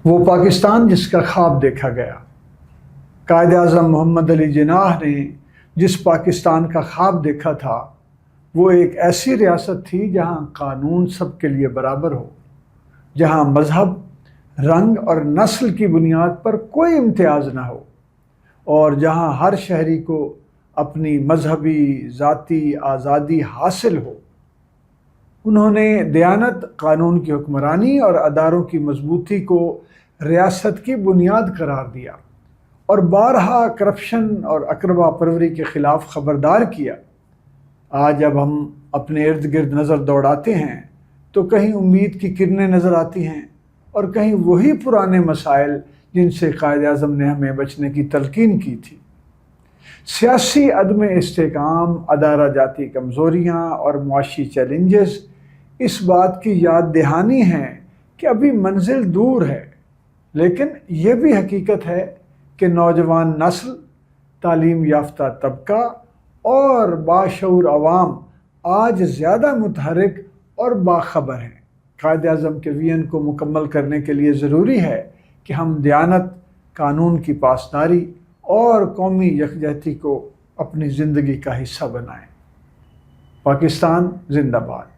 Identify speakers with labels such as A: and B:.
A: وہ پاکستان جس کا خواب دیکھا گیا، قائد اعظم محمد علی جناح نے جس پاکستان کا خواب دیکھا تھا، وہ ایک ایسی ریاست تھی جہاں قانون سب کے لیے برابر ہو، جہاں مذہب، رنگ اور نسل کی بنیاد پر کوئی امتیاز نہ ہو، اور جہاں ہر شہری کو اپنی مذہبی ذاتی آزادی حاصل ہو۔ انہوں نے دیانت، قانون کی حکمرانی اور اداروں کی مضبوطی کو ریاست کی بنیاد قرار دیا، اور بارہا کرپشن اور اقربا پروری کے خلاف خبردار کیا۔ آج اب ہم اپنے ارد گرد نظر دوڑاتے ہیں تو کہیں امید کی کرنیں نظر آتی ہیں، اور کہیں وہی پرانے مسائل جن سے قائد اعظم نے ہمیں بچنے کی تلقین کی تھی۔ سیاسی عدم استحکام، ادارہ جاتی کمزوریاں اور معاشی چیلنجز اس بات کی یاد دہانی ہیں کہ ابھی منزل دور ہے، لیکن یہ بھی حقیقت ہے کہ نوجوان نسل، تعلیم یافتہ طبقہ اور باشعور عوام آج زیادہ متحرک اور باخبر ہیں۔ قائد اعظم کے ویژن کو مکمل کرنے کے لیے ضروری ہے کہ ہم دیانت، قانون کی پاسداری اور قومی یکجہتی کو اپنی زندگی کا حصہ بنائیں۔ پاکستان زندہ باد۔